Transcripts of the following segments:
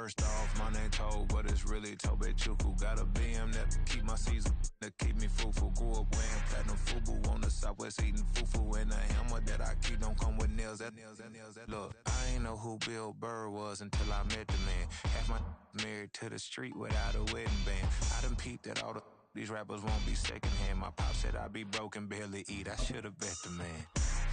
First off, my name Toe, but it's really Tobe Chuku. Got a BM that keep my season, that keep me fruitful. Grew up wearing platinum FUBU on the Southwest eating fufu. And the hammer that I keep don't come with nails. Look, I ain't know who Bill Burr was until I met the man. Half my married to the street without a wedding band. I done peeped at all these rappers won't be secondhand. My pop said I'd be broken, barely eat. I should've bet the man.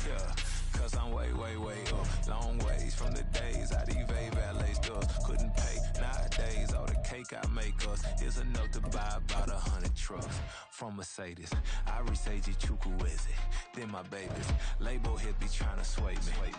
Yeah, cause I'm way up. Long ways from the days I'd evade valet stores. Couldn't pay nowadays. All the cake I make us is enough to buy about 100 trucks. From Mercedes, I resage Chukwueze. Then my babies, label hit be trying to sway me.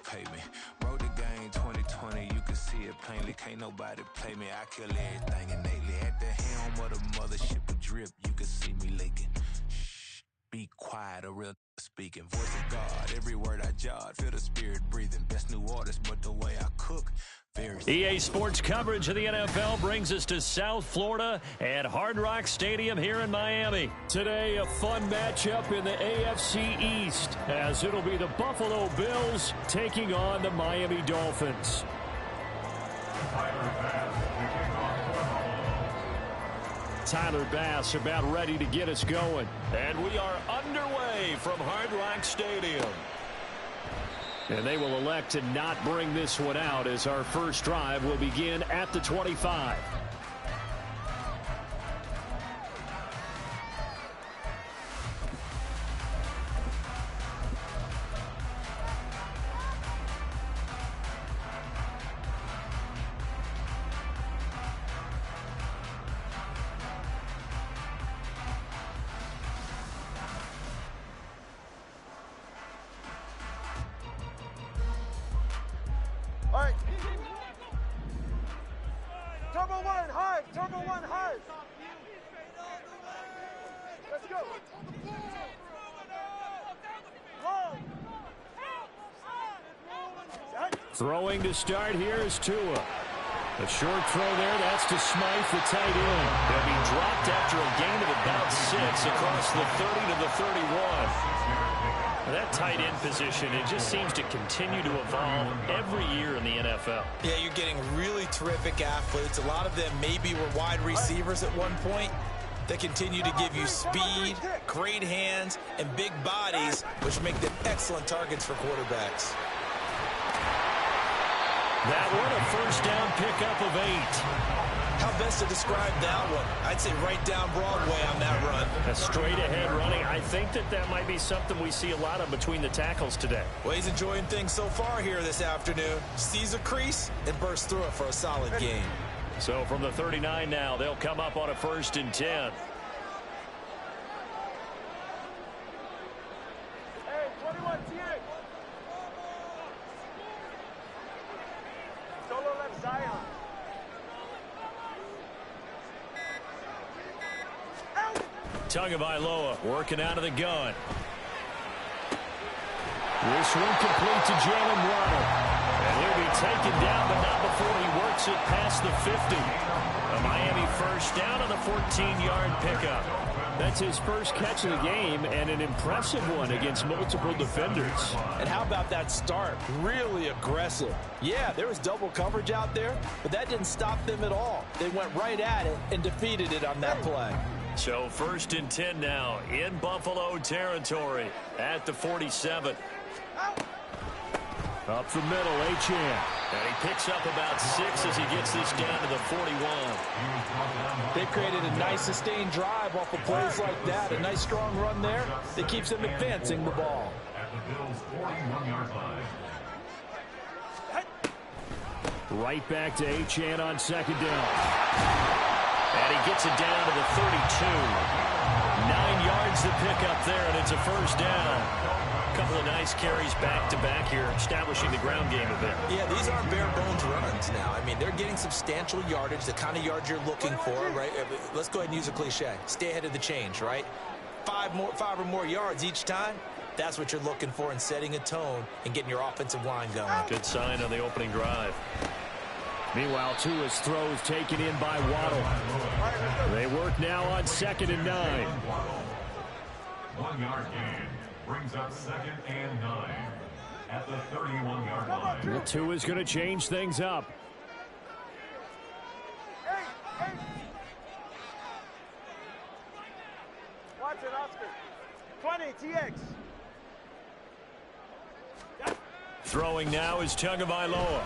Pay me. Wrote the game 2020, you can see it plainly. Can't nobody play me, I kill everything innately. At the helm of the mothership with drip, you can see me leaking. Shh, be quiet, a real speaking. Voice of God, every word I jot, feel the spirit breathing. Best new artist, but the way I cook, very EA Sports coverage of the NFL brings us to South Florida at Hard Rock Stadium here in Miami. Today, a fun matchup in the AFC East, as it'll be the Buffalo Bills taking on the Miami Dolphins. Tyler Bass about ready to get us going. And we are underway from Hard Rock Stadium. And they will elect to not bring this one out, as our first drive will begin at the 25. Throwing to start here is Tua. A short throw there, that's to Smythe, the tight end. He'll be dropped after a gain of about 6 across the 30 to the 31. That tight end position, it just seems to continue to evolve every year in the NFL. Yeah, you're getting really terrific athletes. A lot of them maybe were wide receivers at one point. They continue to give you speed, great hands, and big bodies, which make them excellent targets for quarterbacks. That one, a first down pickup of 8. How best to describe that one? I'd say right down Broadway on that run. A straight-ahead running. I think that might be something we see a lot of between the tackles today. Well, he's enjoying things so far here this afternoon. Sees a crease and bursts through it for a solid gain. So from the 39 now, they'll come up on a 1st and 10. Hey, 21, T-X. Solo left Zion. Tagovailoa working out of the gun. This one complete to Jalen Waddle. And he'll be taken down, but not before he works it past the 50. A Miami first down on the 14-yard pickup. That's his first catch of the game, and an impressive one against multiple defenders. And how about that start? Really aggressive. Yeah, there was double coverage out there, but that didn't stop them at all. They went right at it and defeated it on that play. So 1st and 10 now in Buffalo territory at the 47. Up the middle, Achane. And he picks up about 6 as he gets this down to the 41. They've created a nice sustained drive off of plays like that. A nice strong run there that keeps them advancing the ball. At the Bills' 41-yard line. Right back to Achane on 2nd down. And he gets it down to the 32. 9 yards to pick up there, and it's a first down. A couple of nice carries back-to-back here, establishing the ground game a bit. Yeah, these aren't bare-bones runs now. I mean, they're getting substantial yardage, the kind of yards you're looking for, right? Let's go ahead and use a cliche. Stay ahead of the change, right? 5 or more yards each time. That's what you're looking for in setting a tone and getting your offensive line going. Good sign on the opening drive. Meanwhile, Tua's throws taken in by Waddle. They work now on 2nd and 9. 1 yard gain brings up 2nd and 9 at the 31-yard line. Tua's going to change things up. 20, TX. Throwing now is Tagovailoa.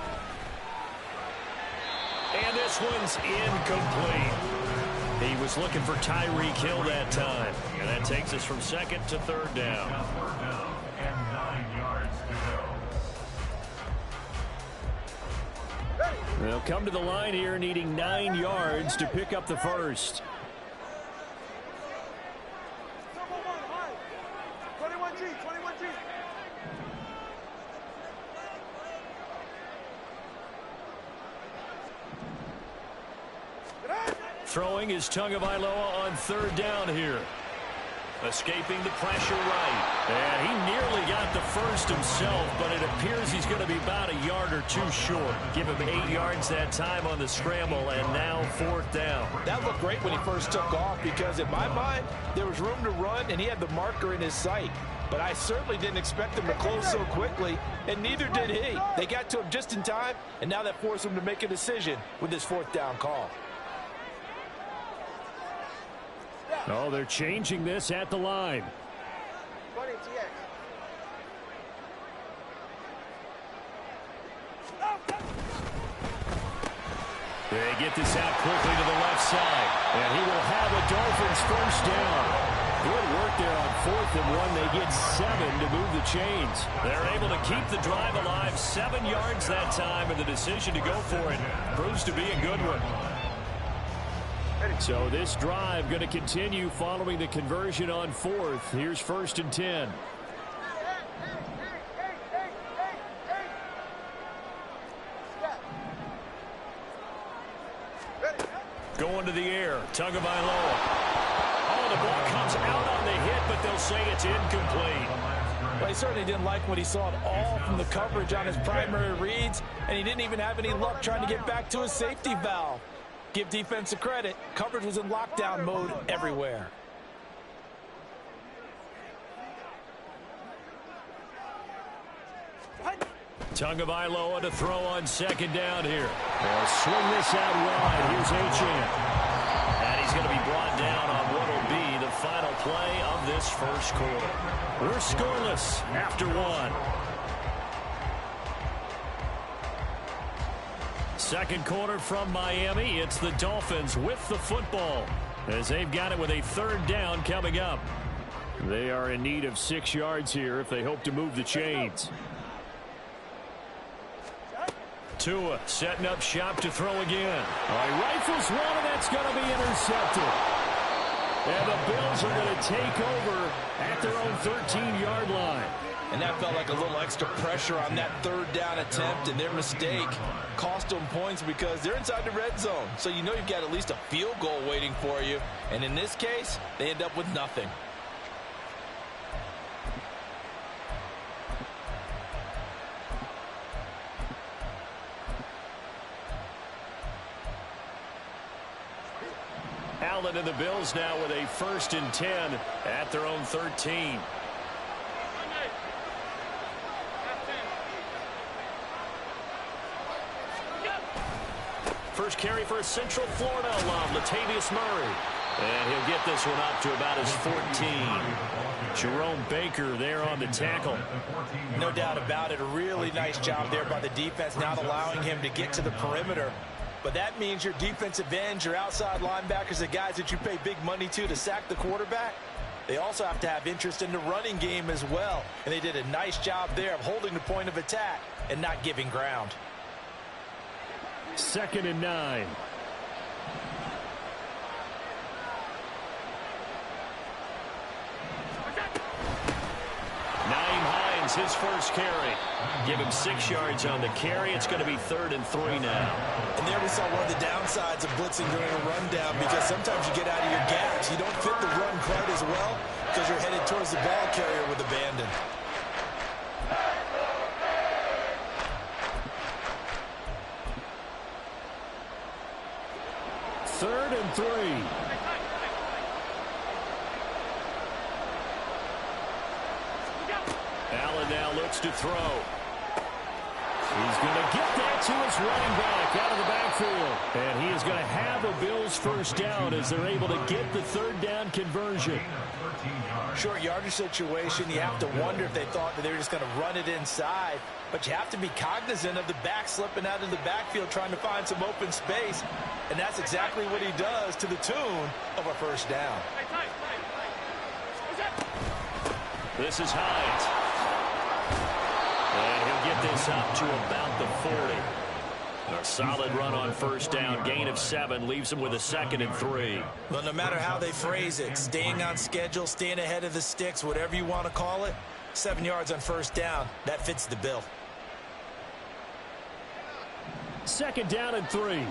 And this one's incomplete. He was looking for Tyreek Hill that time. And that takes us from second to third down. Third down and 9 yards to go. They'll come to the line here needing 9 yards to pick up the first. 21G, 21G. Throwing is Tagovailoa on third down here. Escaping the pressure right. And he nearly got the first himself, but it appears he's going to be about a yard or two short. Give him 8 yards that time on the scramble, and now fourth down. That looked great when he first took off because, in my mind, there was room to run, and he had the marker in his sight. But I certainly didn't expect him to close so quickly, and neither did he. They got to him just in time, and now that forced him to make a decision with his fourth down call. Oh, they're changing this at the line. 20, TX. They get this out quickly to the left side. And he will have a Dolphins first down. Good work there on 4th and 1. They get 7 to move the chains. They're able to keep the drive alive. 7 yards that time, and the decision to go for it proves to be a good one. So this drive going to continue following the conversion on 4th. Here's 1st and 10. Going to the air. Tagovailoa. Oh, the ball comes out on the hit, but they'll say it's incomplete. Well, he certainly didn't like what he saw at all from the coverage on his primary reads, and he didn't even have any luck trying to get back to his safety valve. Give defense a credit. Coverage was in lockdown mode everywhere. Tagovailoa to throw on second down here. They'll swing this out wide. Here's Achane. And he's going to be brought down on what will be the final play of this first quarter. We're scoreless after 1. Second quarter from Miami. It's the Dolphins with the football as they've got it with a third down coming up. They are in need of 6 yards here if they hope to move the chains. Tua setting up shop to throw again. He rifles one, and that's going to be intercepted. And the Bills are going to take over at their own 13-yard line. And that felt like a little extra pressure on that third down attempt, and their mistake cost them points because they're inside the red zone. So you know you've got at least a field goal waiting for you. And in this case, they end up with nothing. Allen and the Bills now with a 1st and 10 at their own 13. First carry for a Central Florida alum, Latavius Murray. And he'll get this one up to about his 14. Jerome Baker there on the tackle. No doubt about it. A really nice job there by the defense, not allowing him to get to the perimeter. But that means your defensive ends, your outside linebackers, the guys that you pay big money to sack the quarterback, they also have to have interest in the running game as well. And they did a nice job there of holding the point of attack and not giving ground. 2nd and 9. Hines, his first carry. Give him 6 yards on the carry. It's going to be 3rd and 3 now. And there we saw one of the downsides of blitzing during a rundown because sometimes you get out of your gaps. You don't fit the run quite as well because you're headed towards the ball carrier with abandon. Third and 3. Allen now looks to throw. He's going to get that to his running back out of the backfield. And he is going to have a Bills first down as they're able to get the third down conversion. Short yardage situation, you have to wonder if they thought that they were just going to run it inside. But you have to be cognizant of the back slipping out of the backfield trying to find some open space. And that's exactly what he does to the tune of a first down. This is Hines. And he'll get this up to about the 40. A solid run on first down. Gain of 7 leaves him with a 2nd and 3. Well, no matter how they phrase it, staying on schedule, staying ahead of the sticks, whatever you want to call it, 7 yards on first down, that fits the bill. 2nd down and 3.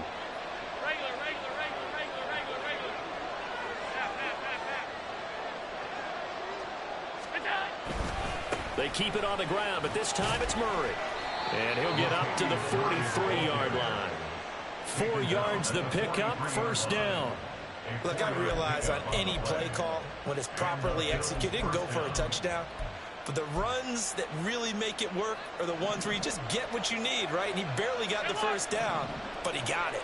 They keep it on the ground, but this time it's Murray. And he'll get up to the 43-yard line. 4 yards the pickup, first down. Look, I realize on any play call, when it's properly executed, go for a touchdown. But the runs that really make it work are the ones where you just get what you need, right? And he barely got the first down, but he got it.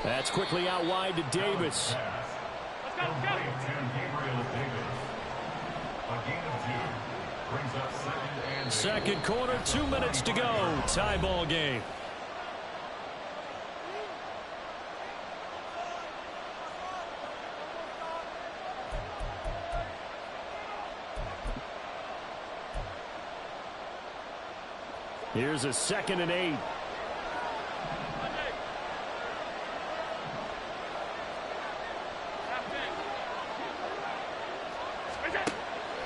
That's quickly out wide to Davis. Second quarter, 2 minutes to go. Tie ball game. Here's a 2nd and 8.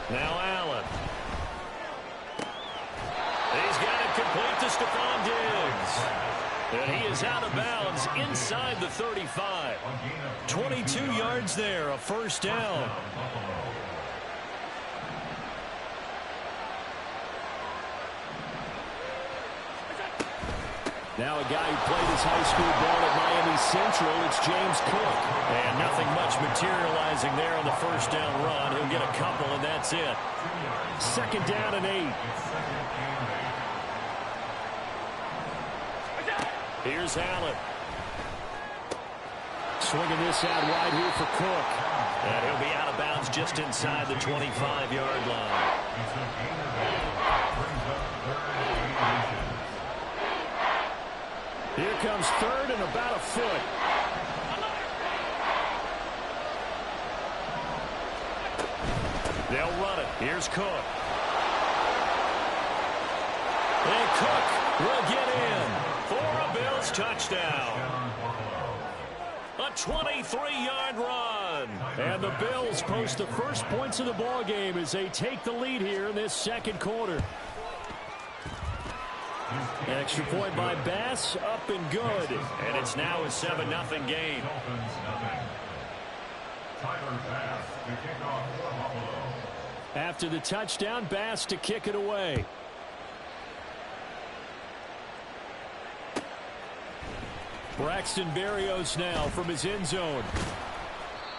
Now Allen. He's got it complete to Stephon Diggs. And he is out of bounds inside the 35. 22 yards there, a first down. Now a guy who played his high school ball at Miami Central, it's James Cook. And nothing much materializing there on the first down run. He'll get a couple, and that's it. 2nd down and 8. Here's Allen. Swinging this out wide here for Cook. And he'll be out of bounds just inside the 25-yard line. Here comes 3rd and about a foot. They'll run it. Here's Cook. And Cook will get in for a Bills touchdown. A 23-yard run. And the Bills post the first points of the ball game as they take the lead here in this second quarter. Extra point by Bass, up and good. And it's now a 7-0 game. After the touchdown, Bass to kick it away. Braxton Berrios now from his end zone.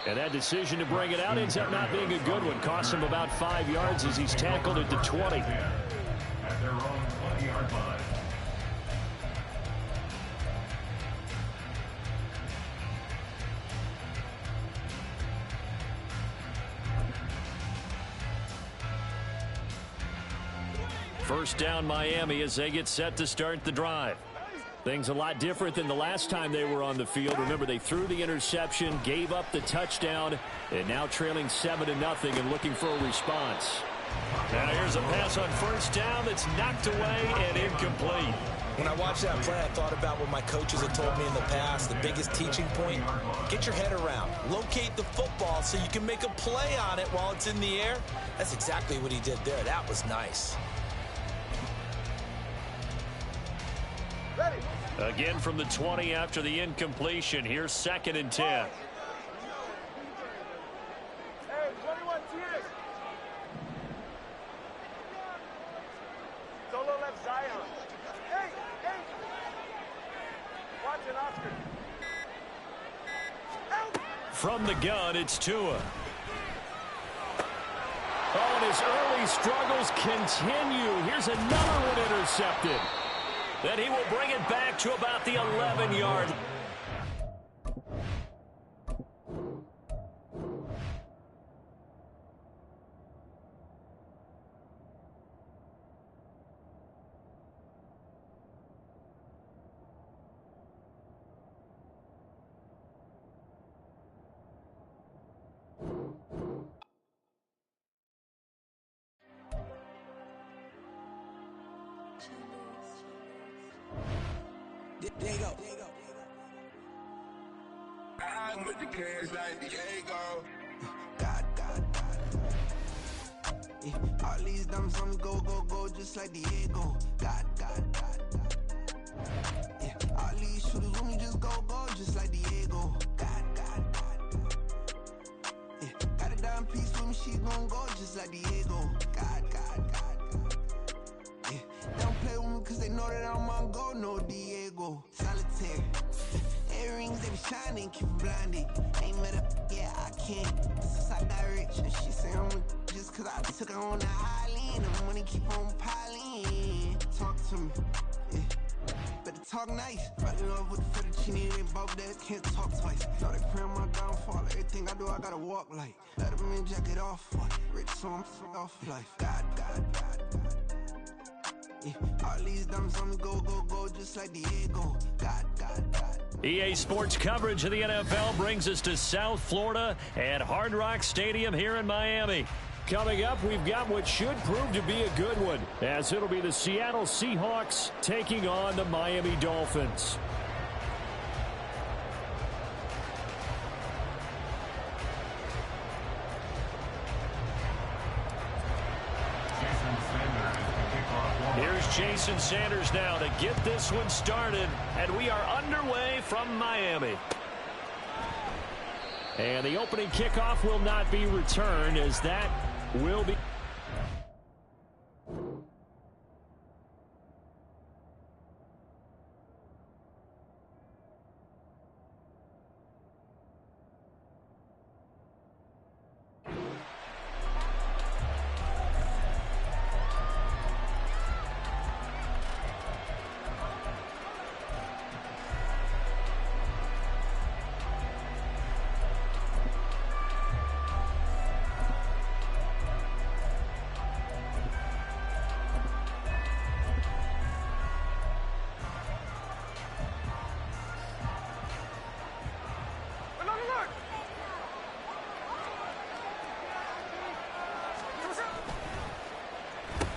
And that decision to bring it out ends up not being a good one. Costs him about 5 yards as he's tackled at the 20. At their own 20-yard line. First down Miami as they get set to start the drive. Things a lot different than the last time they were on the field. Remember, they threw the interception, gave up the touchdown, and now trailing 7-0 and looking for a response. Now here's a pass on first down that's knocked away and incomplete. When I watched that play, I thought about what my coaches have told me in the past. The biggest teaching point, get your head around. Locate the football so you can make a play on it while it's in the air. That's exactly what he did there. That was nice. Ready. Again from the 20 after the incompletion. Here's 2nd and 10. Hey, 21 TS. Solo left Zion. Hey, hey. Watch it, Oscar. Out. From the gun, it's Tua. Oh, and his early struggles continue. Here's another one intercepted. Then he will bring it back to about the 11-yard line. There you go. I'm with the cash like Diego. God. Yeah, all these diamonds on me go, just like Diego. God. Yeah, all these shooters with me just go, just like Diego. God. Yeah, got a dime piece with me, she gon' go just like Diego. God. Yeah, they don't play with me cause they know that I'm on go, no Diego. Solitaire. Earrings, they be shining, keep it blinded. Ain't met up, yeah, I can't. Since I got rich, and she say I'm just cause I took her on the island. The money keep on piling. Talk to me, yeah. Better talk nice. Fucking up with the fettuccine, they both that can't talk twice. Know they pray on my downfall. Everything I do, I gotta walk like. Let them in, jacket off. Rich, so I'm off life. God. Yeah, all these diamonds on me go, just like Diego. God. EA Sports coverage of the NFL brings us to South Florida at Hard Rock Stadium here in Miami. Coming up, we've got what should prove to be a good one, as it'll be the Seattle Seahawks taking on the Miami Dolphins. Here's Jason Sanders now to get this one started, and we are underway from Miami. And the opening kickoff will not be returned, as that will be...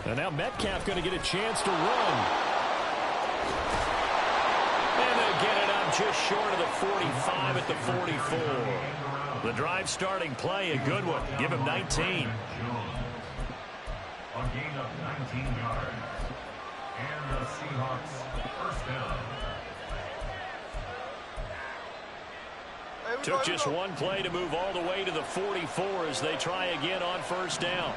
And now Metcalf going to get a chance to run. And they'll get it up just short of the 45 at the 44. The drive starting play, a good one. Give him 19. A gain of 19 yards. And the Seahawks first down. Took just one play to move all the way to the 44 as they try again on first down.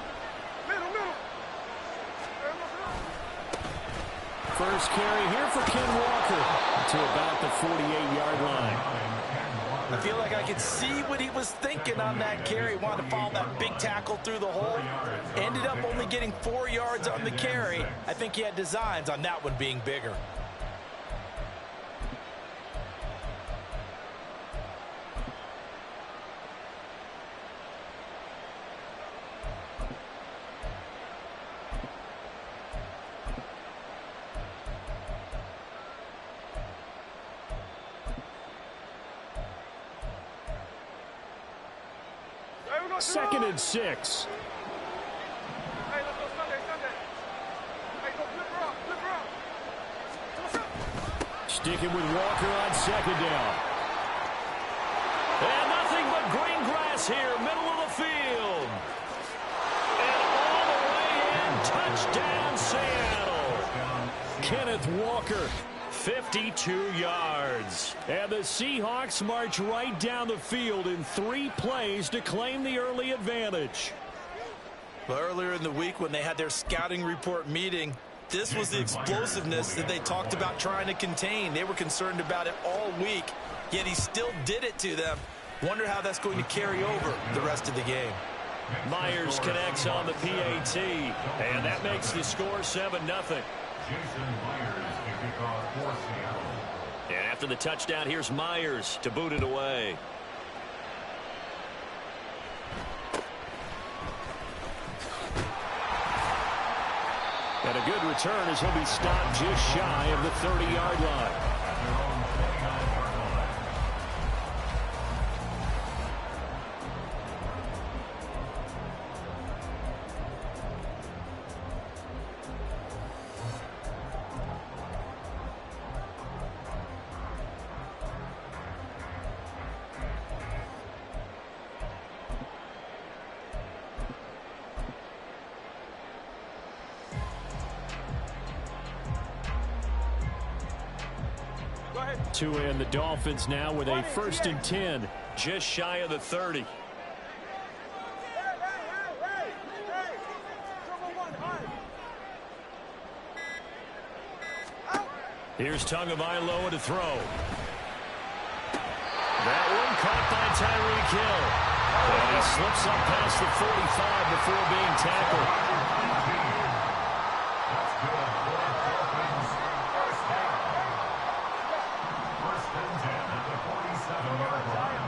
First carry here for Ken Walker to about the 48-yard line. I feel like I could see what he was thinking on that carry. Wanted to follow that big tackle through the hole. Ended up only getting 4 yards on the carry. I think he had designs on that one being bigger. Second and 6. Sticking with Walker on second down. And nothing but green grass here, middle of the field. And all the way in, touchdown Seattle. Kenneth Walker, 52 yards. And the Seahawks march right down the field in 3 plays to claim the early advantage. Well, earlier in the week when they had their scouting report meeting, this was the explosiveness that they talked about trying to contain. They were concerned about it all week, yet he still did it to them. Wonder how that's going to carry over the rest of the game. Myers connects on the PAT, and that makes the score 7-0. Jason Myers to kick off for Seattle. And after the touchdown, here's Myers to boot it away. And a good return as he'll be stopped just shy of the 30-yard line. At their own 29-yard line. Two in the Dolphins now with a 1st and 10, just shy of the 30. Here's Tagovailoa to throw. That one caught by Tyreek Hill. And he slips up past the 45 before being tackled. That's good for the Dolphins. First down. 1st and 10 at the 47-yard line.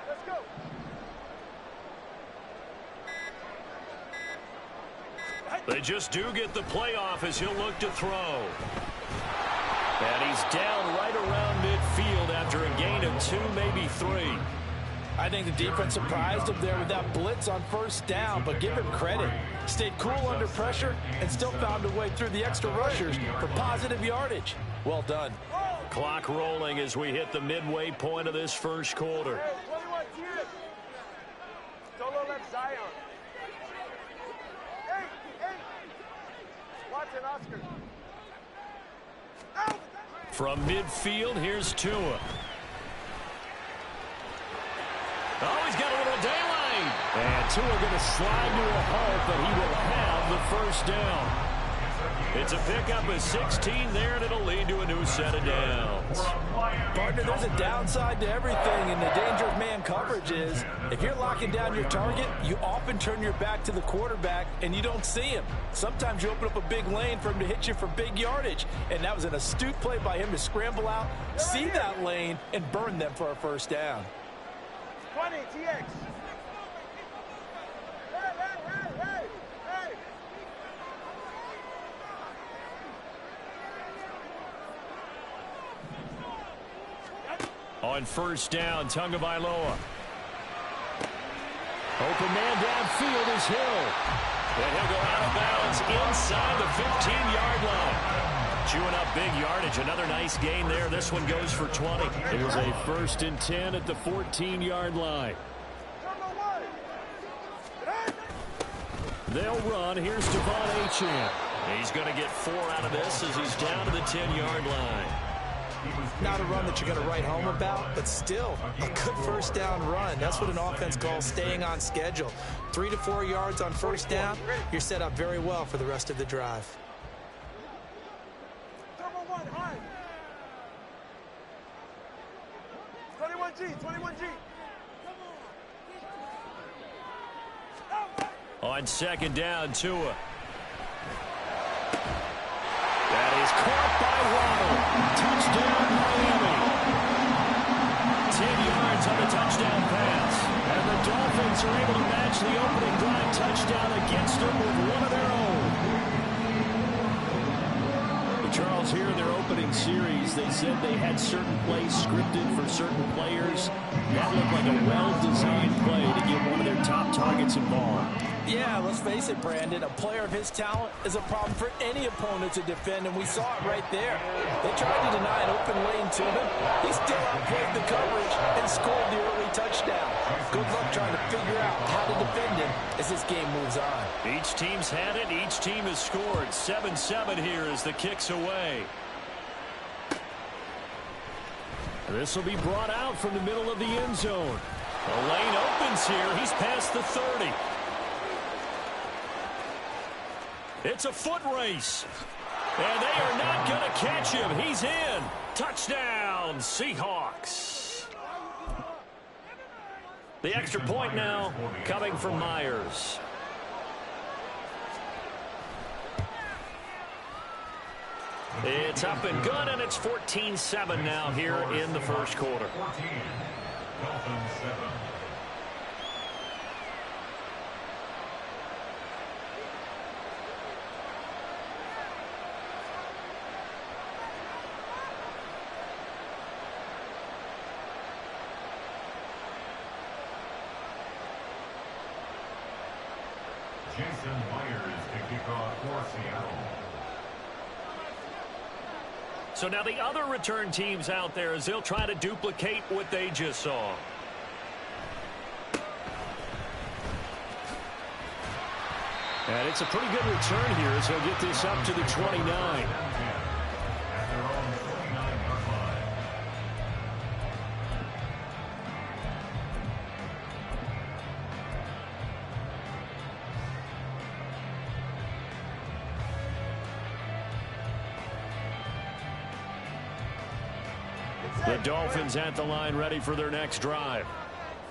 Let's go. They just do get the playoff as he'll look to throw. And he's down right around midfield after a gain of 2, maybe 3. I think the defense surprised him there with that blitz on 1st down, but give him credit. Stayed cool under pressure and still found a way through the extra rushers for positive yardage. Well done. Clock rolling as we hit the midway point of this first quarter. Hey, 21 TX. Solo left Zion. Hey, hey. Watson, Oscar. Out. From midfield, here's Tua. Oh, he's got a little daylight. And Tua going to slide to a halt, but he will have the 1st down. It's a pickup of 16 there, and it'll lead to a new set of downs. Partner, there's a downside to everything, and the danger of man coverage is if you're locking down your target, you often turn your back to the quarterback, and you don't see him. Sometimes you open up a big lane for him to hit you for big yardage, and that was an astute play by him to scramble out, see that lane, and burn them for a 1st down. 20 TX. Hey, hey, hey, hey, hey. On 1st down, Tagovailoa. Open man downfield is Hill. And he'll go out of bounds inside the 15-yard line. Chewing up big yardage. Another nice gain there. This one goes for 20. It was a 1st and 10 at the 14-yard line. They'll run. Here's Devon Achane. He's going to get 4 out of this as he's down to the 10-yard line. Not a run that you're going to write home about, but still a good 1st down run. That's what an offense calls staying on schedule. 3 to 4 yards on 1st down, you're set up very well for the rest of the drive. 21G. On 2nd down, Tua. That is caught by Waddle. Touchdown, Miami. 10 yards on the touchdown pass. And the Dolphins are able to match the opening drive touchdown against them with one of their own. Charles, here in their opening series, they said they had certain plays scripted for certain players. That looked like a well-designed play to get one of their top targets involved. Yeah, let's face it, Brandon. A player of his talent is a problem for any opponent to defend, and we saw it right there. They tried to deny an open lane to him. He still outplayed the coverage and scored the early touchdown. Good luck trying to figure out how to defend him as this game moves on. Each team's had it. Each team has scored. 7-7 here as the kick's away. This will be brought out from the middle of the end zone. The lane opens here. He's past the 30. It's a foot race. And they are not going to catch him. He's in. Touchdown, Seahawks. The extra point now coming from Myers. It's up and good, and it's 14-7 now here in the first quarter. 14, Dolphins 7. Jason Myers to kick off for Seattle. So now the other return teams out there as they'll try to duplicate what they just saw. And it's a pretty good return here as he'll get this up to the 29. At their own 29-yard line. The Dolphins at the line ready for their next drive.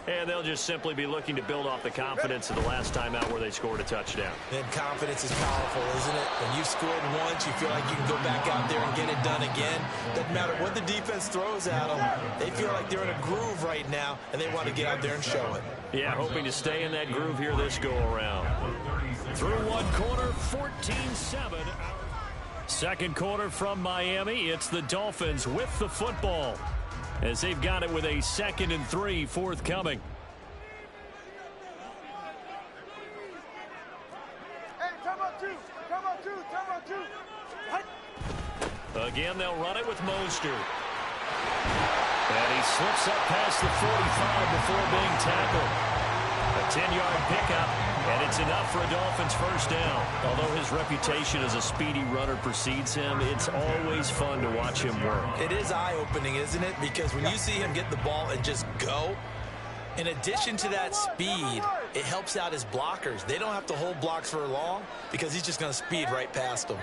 And they'll just simply be looking to build off the confidence of the last time out where they scored a touchdown. And confidence is powerful, isn't it? When you've scored once, you feel like you can go back out there and get it done again. Doesn't matter what the defense throws at them. They feel like they're in a groove right now, and they want to get out there and show it. Yeah, hoping to stay in that groove here this go-around. Through one quarter, 14-7. Second quarter from Miami. It's the Dolphins with the football as they've got it with a 2nd and 3 forthcoming. Hey, time out two. Time out two. Time out two. Again, they'll run it with Mostert. And he slips up past the 45 before being tackled. A 10-yard pickup, and it's enough for a Dolphins first down. Although his reputation as a speedy runner precedes him, it's always fun to watch him work. It is eye-opening, isn't it? Because when you see him get the ball and just go, in addition to that speed, it helps out his blockers. They don't have to hold blocks for long because he's just going to speed right past them.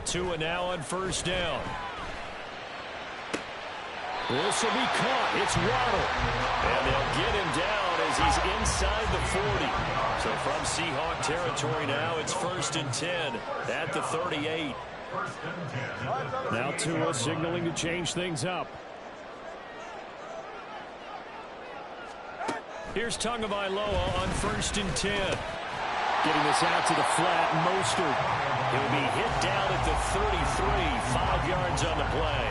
Tua now on first down. This will be caught. It's Waddle. And they'll get him down as he's inside the 40. So from Seahawk territory now, it's 1st and 10 at the 38. Now Tua signaling to change things up. Here's Tagovailoa on 1st and 10. Getting this out to the flat, Mostert. He'll be hit down at the 33, 5 yards on the play.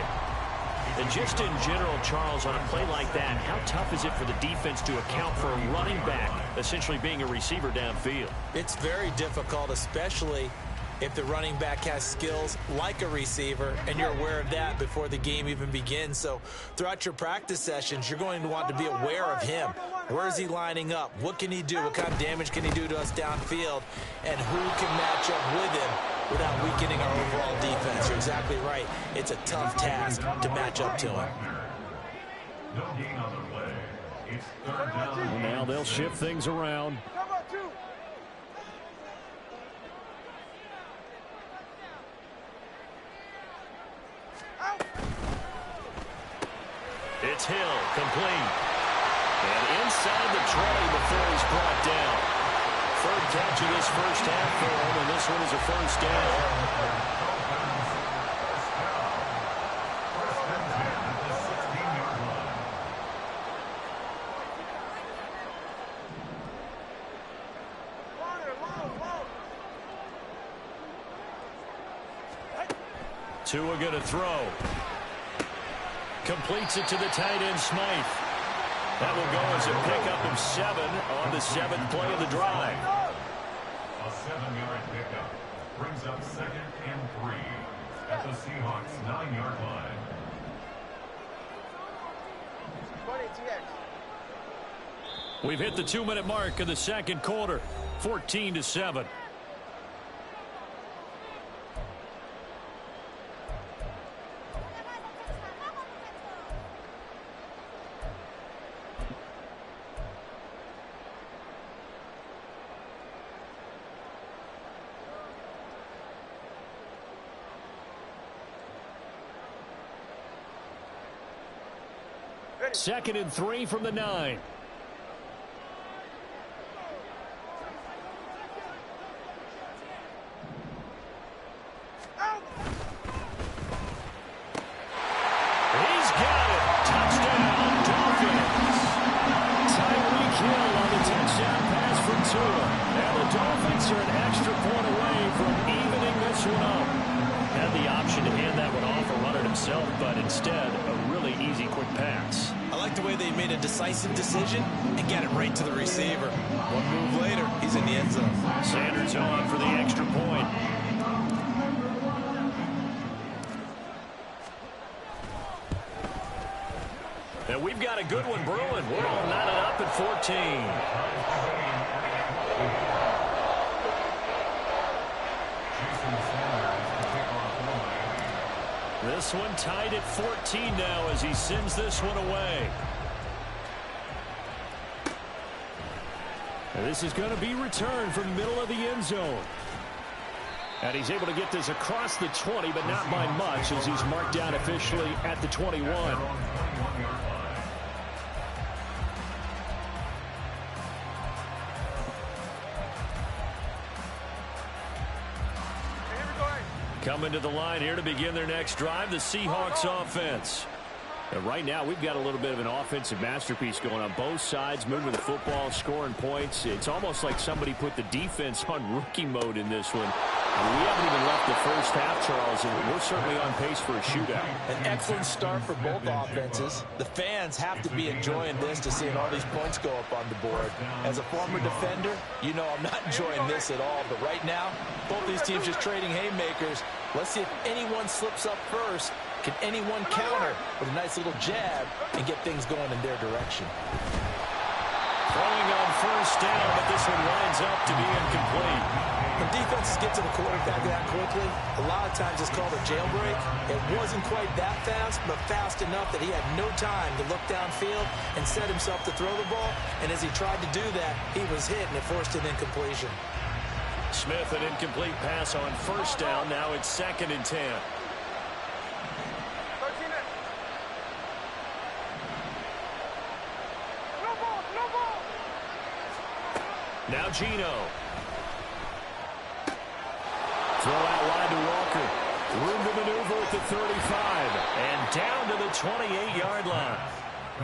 And just in general, Charles, on a play like that, how tough is it for the defense to account for a running back essentially being a receiver downfield? It's very difficult, especially if the running back has skills like a receiver, and you're aware of that before the game even begins. So throughout your practice sessions, you're going to want to be aware of him. Where is he lining up? What can he do? What kind of damage can he do to us downfield? And who can match up with him without weakening our overall defense? You're exactly right. It's a tough task to match up to him. No gain on the play. It's 3rd down. Well, now they'll shift things around. Time out two. It's Hill, complete. And inside the 20 before he's brought down. 3rd catch of this first half for him, and this one is a first down. Tua going to throw. Completes it to the tight end, Smythe. That will go as a pickup of 7 on the 7th play of the drive. A 7-yard pickup brings up 2nd and 3 at the Seahawks 9-yard line. 20 TX. We've hit the 2-minute mark of the second quarter, 14-7. 2nd and 3 from the 9. He's got it. Touchdown, Dolphins. Tyreek Hill on the touchdown pass from Tua. And the Dolphins are an extra point away from evening this one up. Had the option to hand that one off or run it himself, but instead, a really easy, quick pass. I like the way they made a decisive decision and get it right to the receiver. One move later, he's in the end zone. Sanders on for the extra point. And we've got a good one brewing. We're all knotted up at 14. This one tied at 14 now as he sends this one away. And this is going to be returned from the middle of the end zone. And he's able to get this across the 20, but not by much as he's marked down officially at the 21. Coming to the line here to begin their next drive, the Seahawks offense. And right now, we've got a little bit of an offensive masterpiece going on both sides, moving the football, scoring points. It's almost like somebody put the defense on rookie mode in this one. And we haven't even left the first half, Charles, and we're certainly on pace for a shootout. An excellent start for both offenses. The fans have to be enjoying this to seeing all these points go up on the board. As a former defender, you know I'm not enjoying this at all. But right now, both these teams just trading haymakers. Let's see if anyone slips up first. Can anyone counter with a nice little jab and get things going in their direction? Throwing on first down, but this one winds up to be incomplete. When defenses get to the quarterback that quickly, a lot of times it's called a jailbreak. It wasn't quite that fast, but fast enough that he had no time to look downfield and set himself to throw the ball. And as he tried to do that, he was hit, and it forced an incompletion. Smith, an incomplete pass on first down. Now it's 2nd and 10. Now Gino. Throw out wide to Walker. Room to maneuver at the 35. And down to the 28-yard line.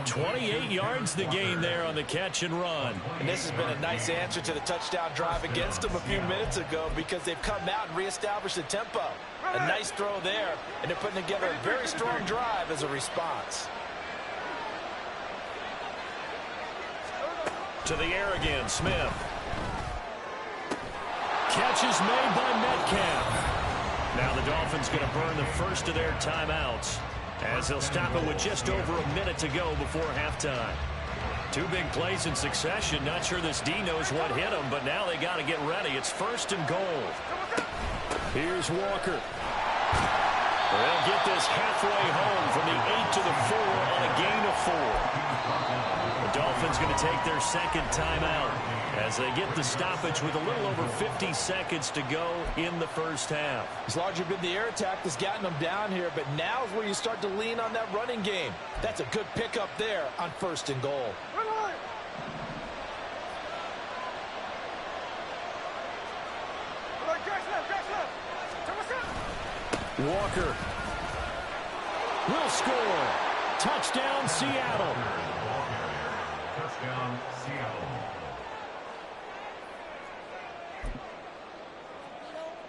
28 yards the gain there on the catch and run. And this has been a nice answer to the touchdown drive against them a few minutes ago because they've come out and reestablished the tempo. A nice throw there, and they're putting together a very strong drive as a response. To the air again, Smith. Catch is made by Metcalf. Now the Dolphins going to burn the first of their timeouts as they'll stop it with just over a minute to go before halftime. Two big plays in succession. Not sure this D knows what hit him, but now they got to get ready. It's 1st and goal. Here's Walker. They'll get this halfway home from the 8 to the 4 on a gain of 4. The Dolphins going to take their second timeout as they get the stoppage with a little over 50 seconds to go in the first half. It's largely been the air attack that's gotten them down here, but now is where you start to lean on that running game. That's a good pickup there on 1st and goal. Walker will score. Touchdown, Seattle. Touchdown, Seattle.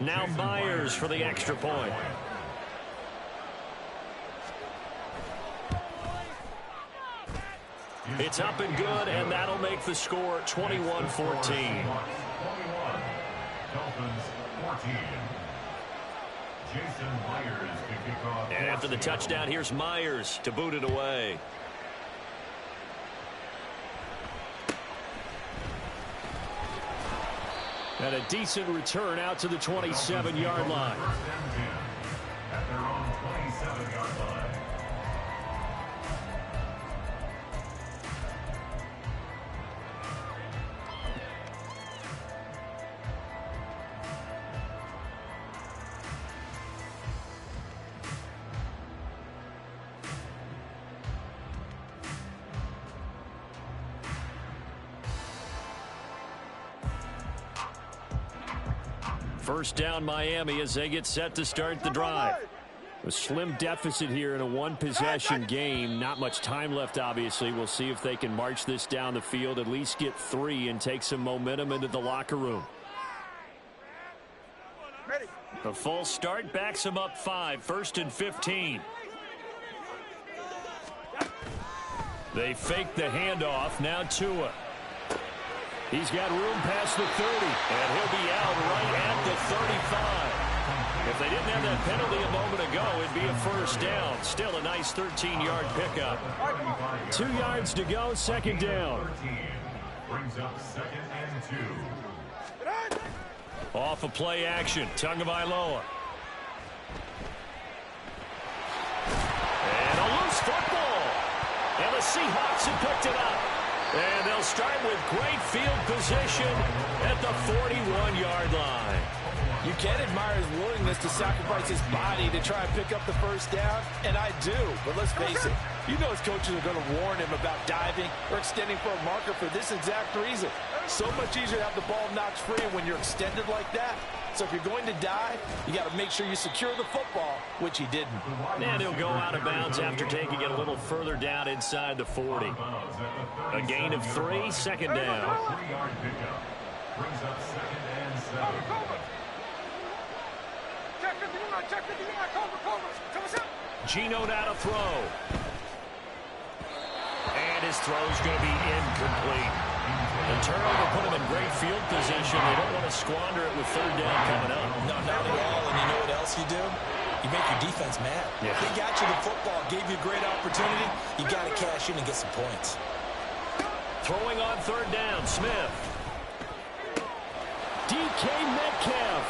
Now Myers for the extra point. It's up and good, and that'll make the score 21-14. 21. Dolphins 14. Jason Myers to kick off. And after the touchdown, here's Myers to boot it away. And a decent return out to the 27-yard line. At their own 27-yard line. First down Miami as they get set to start the drive. A slim deficit here in a one-possession game. Not much time left, obviously. We'll see if they can march this down the field, at least get 3 and take some momentum into the locker room. A false start backs them up 5. First and 15. They fake the handoff. Now Tua. He's got room past the 30, and he'll be out right at the 35. If they didn't have that penalty a moment ago, it'd be a first down. Still a nice 13-yard pickup. 2 yards to go, second down. Brings up second and 2. Off a play action, Tagovailoa. And a loose football. And the Seahawks have picked it up. And they'll start with great field position at the 41-yard line. You can admire his willingness to sacrifice his body to try and pick up the first down, and I do. But let's face it, you know his coaches are going to warn him about diving or extending for a marker for this exact reason. So much easier to have the ball knocked free when you're extended like that. So if you're going to dive, you got to make sure you secure the football, which he didn't. And he'll go out of bounds after taking it a little further down inside the 40. A gain of 3, second down. 3-yard pickup. Brings up second and 7. Gino now to throw. And his throw's going to be incomplete. The turnover put him in great field position. They don't want to squander it with third down coming up. No, not at all. And you know what else you do? You make your defense mad. Yeah. They got you the football, gave you a great opportunity. You got to cash in and get some points. Throwing on third down, Smith. DK Metcalf.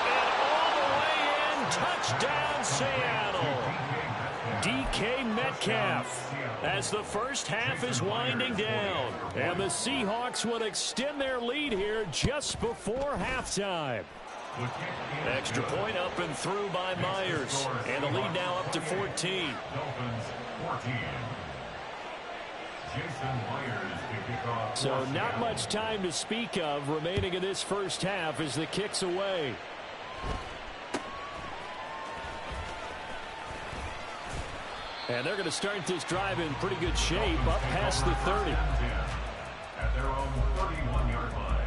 And all the way in, touchdown Seattle. DK Metcalf as the first half is winding down. And the Seahawks will extend their lead here just before halftime. Extra point up and through by Myers. And the lead now up to 14. Dolphins 14. Jason Myers to kick off. So not much time to speak of remaining in this first half as the kick's away. And they're going to start this drive in pretty good shape, up past the 30. At their own 31-yard line.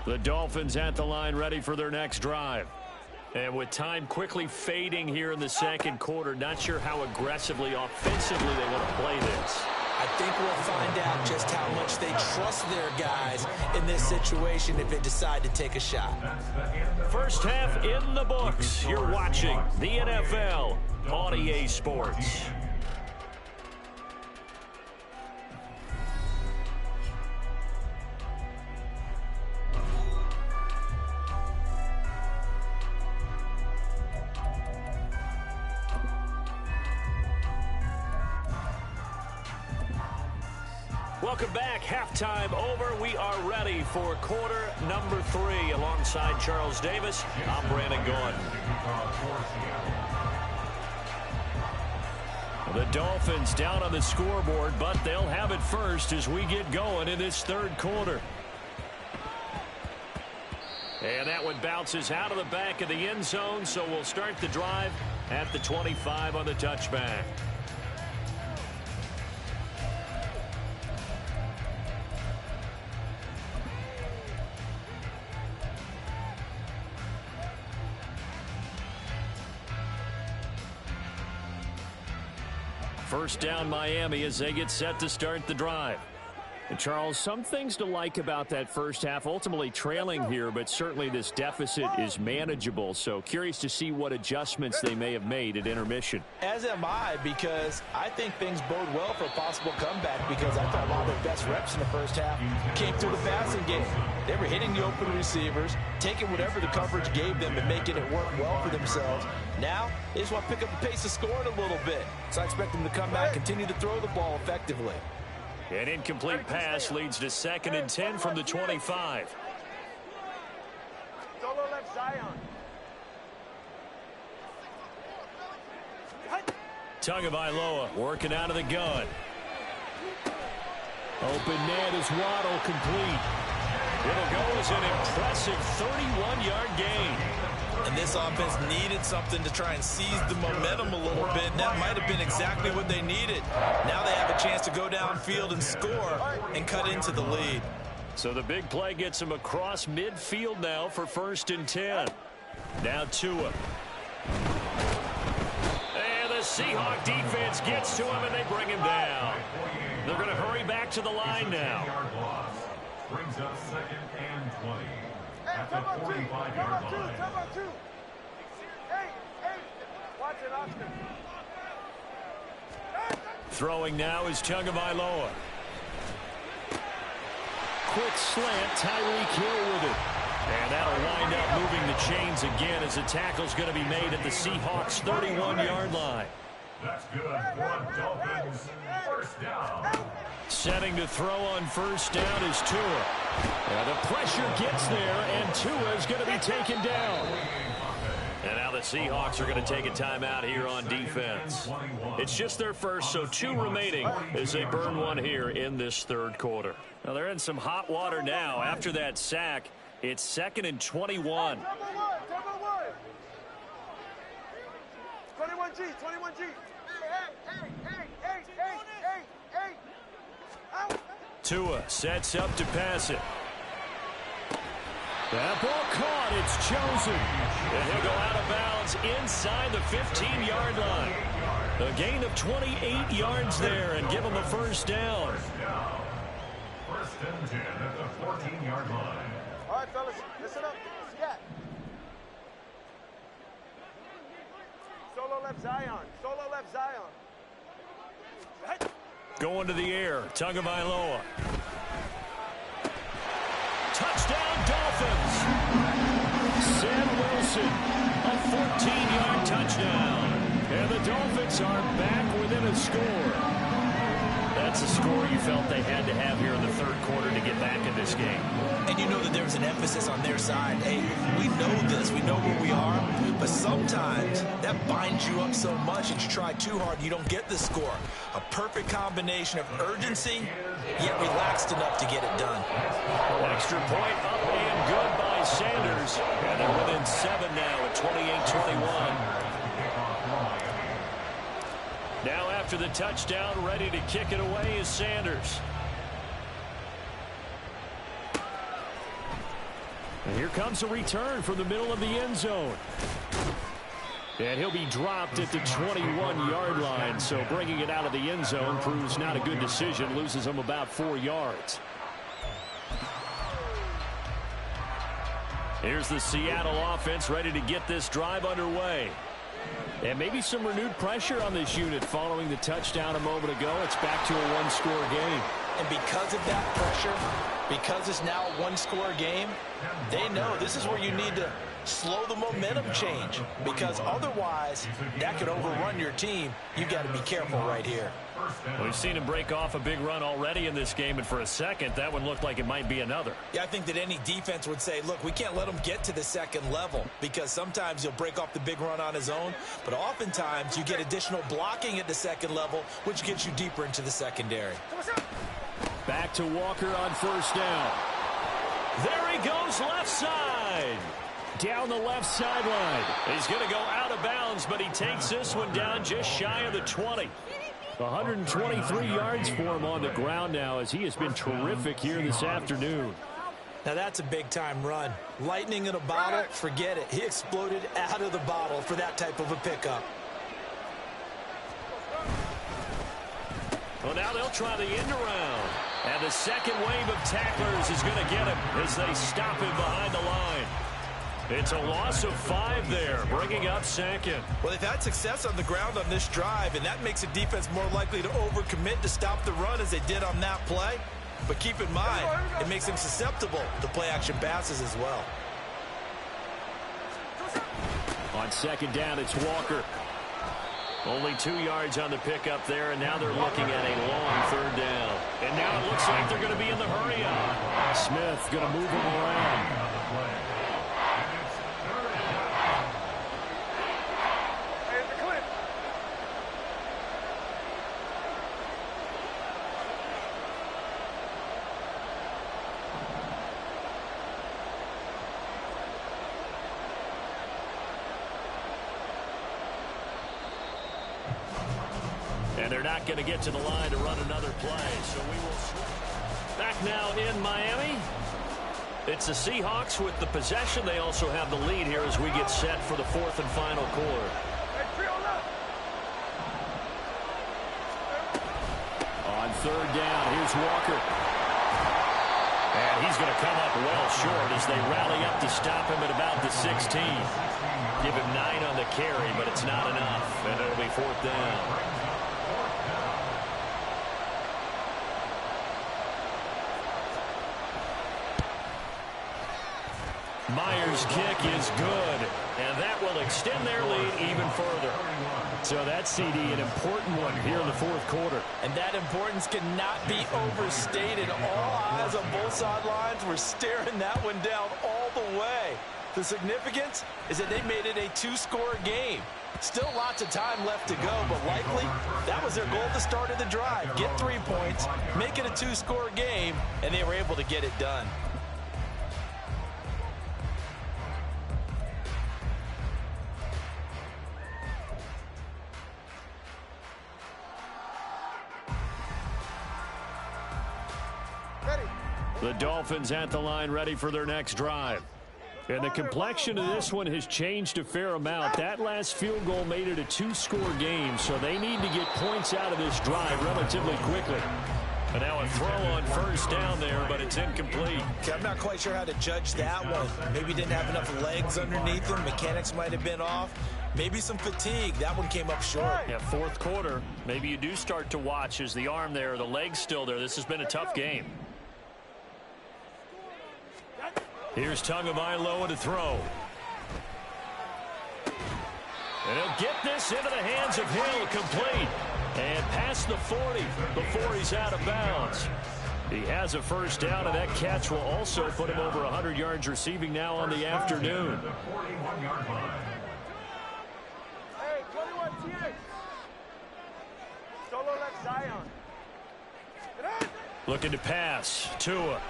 The Dolphins at the line ready for their next drive. And with time quickly fading here in the second quarter, not sure how aggressively, offensively they want to play this. I think we'll find out just how much they trust their guys in this situation if they decide to take a shot. First half in the books. You're watching the NFL on EA Sports. Welcome back. Halftime over. We are ready for quarter number 3. Alongside Charles Davis, I'm Brandon Gordon. The Dolphins down on the scoreboard, but they'll have it first as we get going in this third quarter. And that one bounces out of the back of the end zone, so we'll start the drive at the 25 on the touchback. First down Miami as they get set to start the drive. And Charles, some things to like about that first half, ultimately trailing here, but certainly this deficit is manageable. So curious to see what adjustments they may have made at intermission. As am I, because I think things bode well for a possible comeback, because I thought a lot of their best reps in the first half came through the passing game. They were hitting the open receivers, taking whatever the coverage gave them and making it work well for themselves. Now, they just want to pick up the pace of scoring a little bit. So I expect them to come back, continue to throw the ball effectively. An incomplete pass leads to 2nd and 10 from the 25. Solo left Zion. Tagovailoa working out of the gun. Open man is Waddle, complete. It'll go as an impressive 31-yard gain. And this offense needed something to try and seize the momentum a little bit. And that might have been exactly what they needed. Now they have a chance to go downfield and score and cut into the lead. So the big play gets him across midfield now for 1st and 10. Now Tua. And the Seahawk defense gets to him, and they bring him down. They're going to hurry back to the line now. Brings up 2nd and 20 at the 45-yard line. Watch it, Oscar. Throwing now is Tagovailoa. Quick slant, Tyreek Hill with it. And that'll wind up moving the chains again as the tackle's going to be made at the Seahawks' 31-yard line. That's good for Dolphins. 1st down. Setting to throw on 1st down is Tua. And the pressure gets there, and Tua is going to be taken down. And now the Seahawks are going to take a timeout here on defense. It's just their first, so 2 remaining as they burn one here in this 3rd quarter. Now they're in some hot water now. After that sack, it's 2nd and 21. 21G. Tua sets up to pass it. That ball caught. It's chosen. And he'll go out of bounds inside the 15-yard line. A gain of 28 yards there and give him a 1st down. 1st and 10 at the 14-yard line. All right, fellas, listen up. Scat. Solo left Zion. Going to the air, Tagovailoa. Touchdown, Dolphins. Sam Wilson, a 14-yard touchdown. And the Dolphins are back within a score. That's a score you felt they had to have here in the 3rd quarter to get back in this game. And you know that there's an emphasis on their side. Hey, we know this. We know where we are. But sometimes that binds you up so much that you try too hard and you don't get the score. A perfect combination of urgency, yet relaxed enough to get it done. Extra point up and good by Sanders. And they're within 7 now at 28-21. Now after the touchdown, ready to kick it away is Sanders. And here comes a return from the middle of the end zone. And he'll be dropped at the 21-yard line. So bringing it out of the end zone proves not a good decision. Loses him about 4 yards. Here's the Seattle offense ready to get this drive underway. And maybe some renewed pressure on this unit following the touchdown a moment ago. It's back to a 1-score game. And because of that pressure, because it's now a 1-score game, they know this is where you need to slow the momentum change, because otherwise that could overrun your team. You've got to be careful right here. We've seen him break off a big run already in this game, and for a second that one looked like it might be another. Yeah, I think that any defense would say, look, we can't let him get to the 2nd level, because sometimes he'll break off the big run on his own, but oftentimes you get additional blocking at the 2nd level, which gets you deeper into the secondary. Back to Walker on 1st down. There he goes, left side. Down the left sideline. He's going to go out of bounds, but he takes this one down just shy of the 20. 123 yards for him on the ground now, as he has been terrific here this afternoon. Now that's a big-time run. Lightning in a bottle, forget it. He exploded out of the bottle for that type of a pickup. Well, now they'll try the end around. And the second wave of tacklers is going to get him as they stop him behind the line. It's a loss of 5 there, bringing up 2nd. Well, they've had success on the ground on this drive, and that makes a defense more likely to overcommit to stop the run as they did on that play. But keep in mind, it makes them susceptible to play-action passes as well. On 2nd down, it's Walker. Only 2 yards on the pickup there, and now they're looking at a long 3rd down. And now it looks like they're going to be in the hurry-up. Smith going to move him around. And they're not going to get to the line to run another play. So we will switch. Back now in Miami. It's the Seahawks with the possession. They also have the lead here as we get set for the fourth and final quarter. On third down, here's Walker. And he's going to come up well short as they rally up to stop him at about the 16. Give him 9 on the carry, but it's not enough. And it'll be fourth down. Myers' kick is good, and that will extend their lead even further. So that CD, an important one here in the fourth quarter. And that importance cannot be overstated. All eyes on both sidelines were staring that one down all the way. The significance is that they made it a 2-score game. Still lots of time left to go, but likely that was their goal at the start of the drive. Get 3 points, make it a 2-score game, and they were able to get it done. The Dolphins at the line ready for their next drive. And the complexion of this one has changed a fair amount. That last field goal made it a 2-score game, so they need to get points out of this drive relatively quickly. And now a throw on first down there, but it's incomplete. Okay, I'm not quite sure how to judge that one. Maybe didn't have enough legs underneath him. Mechanics might have been off. Maybe some fatigue. That one came up short. Yeah, fourth quarter. Maybe you do start to watch as the arm there, the leg's still there. This has been a tough game. Here's Tagovailoa to throw. And he'll get this into the hands of Hill, complete. And past the 40 before he's out of bounds. He has a first down, and that catch will also put him over 100 yards receiving now on the afternoon. Hey, 21 TX. Solo left Zion. Looking to pass. Tua.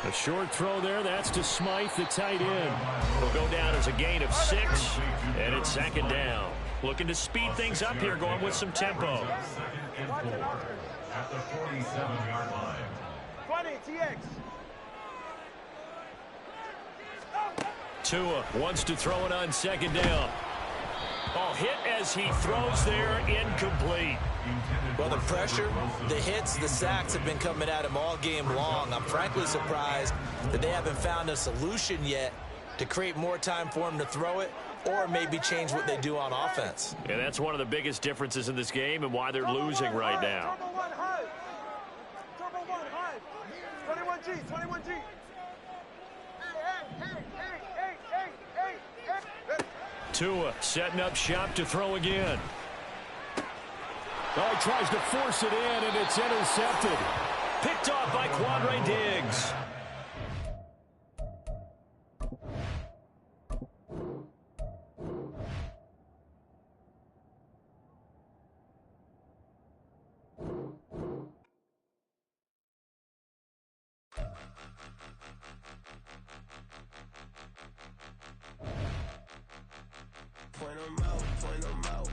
A short throw there. That's to Smythe, the tight end. Will go down as a gain of 6, and it's second down. Looking to speed things up here, going with some tempo. At the 47-yard line. 20 TX. Tua wants to throw it on second down. Oh, hit as he throws there, incomplete. Well, the pressure, the hits, the sacks have been coming at him all game long. I'm frankly surprised that they haven't found a solution yet to create more time for him to throw it or maybe change what they do on offense. And that's one of the biggest differences in this game and why they're losing right now. Turbo 1 high. Turbo 1 high. 21G, 21G. Tua setting up shop to throw again. Oh, he tries to force it in, and it's intercepted. Picked off by Quandre Diggs. Point 'em out, point 'em out.